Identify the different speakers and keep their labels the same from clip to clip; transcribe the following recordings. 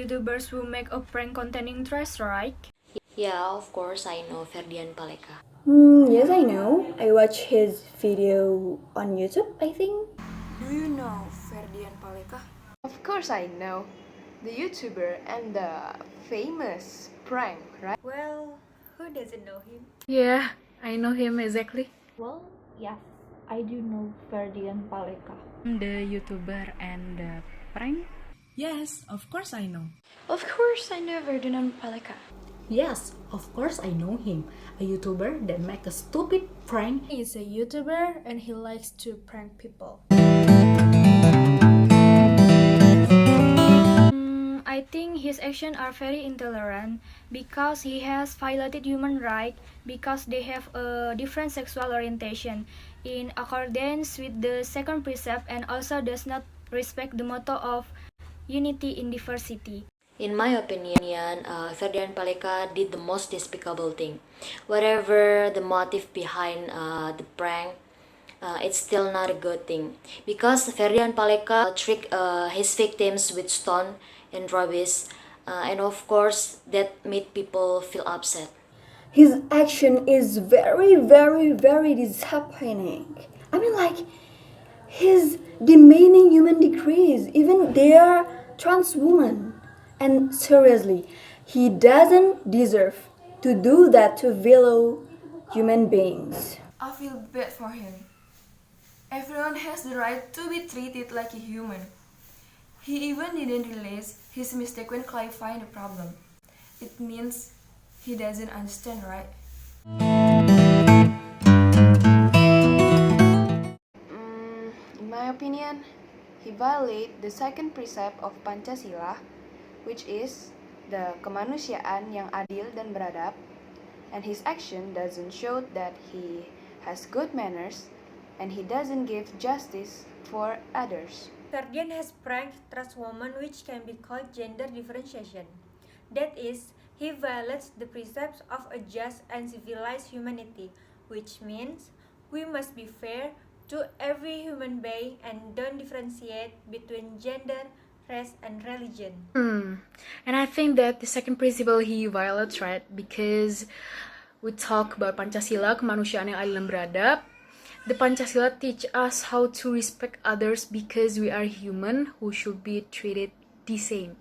Speaker 1: YouTubers who make a prank containing trash, right?
Speaker 2: Yeah, of course I know Ferdian Paleka.
Speaker 3: Yes, I know. I watched his video on YouTube, I think.
Speaker 4: Do you know Ferdian Paleka?
Speaker 5: Of course I know. The YouTuber and the famous prank, right?
Speaker 4: Well, who doesn't know him?
Speaker 1: Yeah, I know him exactly.
Speaker 6: Well, yes, I do know Ferdian Paleka.
Speaker 7: The YouTuber and the prank?
Speaker 8: Yes, of course I know.
Speaker 2: Of course I know Ferdian Paleka.
Speaker 9: Yes, of course I know him. A YouTuber that make a stupid prank.
Speaker 1: He's a YouTuber and he likes to prank people. I think his actions are very intolerant because he has violated human rights because they have a different sexual orientation in accordance with the second precept and also does not respect the motto of unity in diversity.
Speaker 2: In my opinion, Ferdian Paleka did the most despicable thing. Whatever the motive behind the prank, it's still not a good thing. Because Ferdian Paleka tricked his victims with stone and rubbish, and of course that made people feel upset.
Speaker 3: His action is very, very, very disappointing. I mean, like, he's demeaning human decrees, even they are trans women. And seriously, he doesn't deserve to do that to fellow human beings.
Speaker 4: I feel bad for him. Everyone has the right to be treated like a human. He even didn't realize his mistake when clarifying the problem. It means he doesn't understand, right?
Speaker 5: In my opinion, he violated the second precept of Pancasila, which is the kemanusiaan yang adil dan beradab, and his action doesn't show that he has good manners and he doesn't give justice for others.
Speaker 10: Ferdian has pranked trans women, which can be called gender differentiation. That is, he violates the precepts of a just and civilized humanity, which means we must be fair to every human being and don't differentiate between gender, race, and religion.
Speaker 1: And I think that the second principle he violates, right? Because we talk about Pancasila, kemanusiaan yang adil dan beradab. The Pancasila teach us how to respect others because we are human who should be treated the same.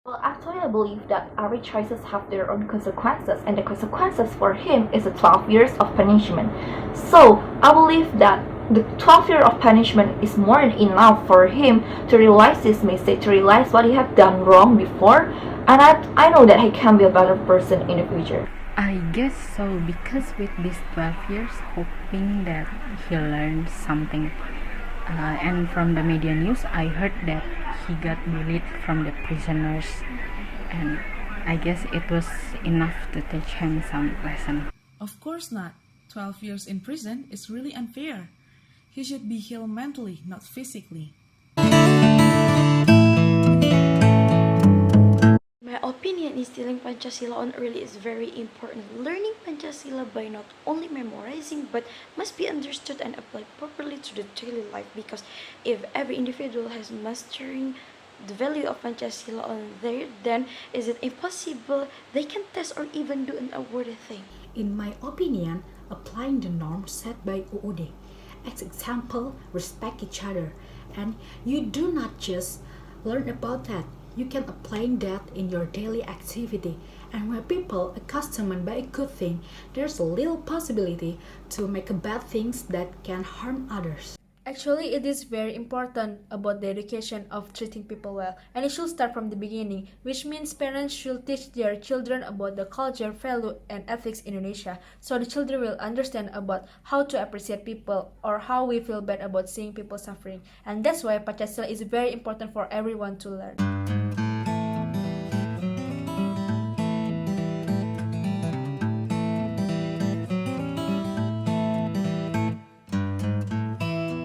Speaker 6: Well, actually, I believe that every choices have their own consequences, and the consequences for him is a 12 years of punishment. So, I believe that the 12 years of punishment is more than enough for him to realize his mistake, to realize what he had done wrong before, and I know that he can be a better person in the future.
Speaker 7: I guess so, because with these 12 years, hoping that he learned something. And from the media news, I heard that he got bullied from the prisoners, and I guess it was enough to teach him some lesson.
Speaker 8: Of course not. 12 years in prison is really unfair. He should be healed mentally, not physically.
Speaker 11: My opinion is instilling Pancasila on early is very important. Learning Pancasila by not only memorizing but must be understood and applied properly to the daily life, because if every individual has mastering the value of Pancasila on there, then is it impossible they can test or even do an awarded thing.
Speaker 9: In my opinion, applying the norms set by UUD. As example, respect each other. And you do not just learn about that. You can apply that in your daily activity. And when people accustomed by a good thing, there's a little possibility to make bad things that can harm others.
Speaker 1: Actually, it is very important about the education of treating people well, and it should start from the beginning, which means parents should teach their children about the culture, value, and ethics in Indonesia, so the children will understand about how to appreciate people or how we feel bad about seeing people suffering. And that's why Pancasila is very important for everyone to learn.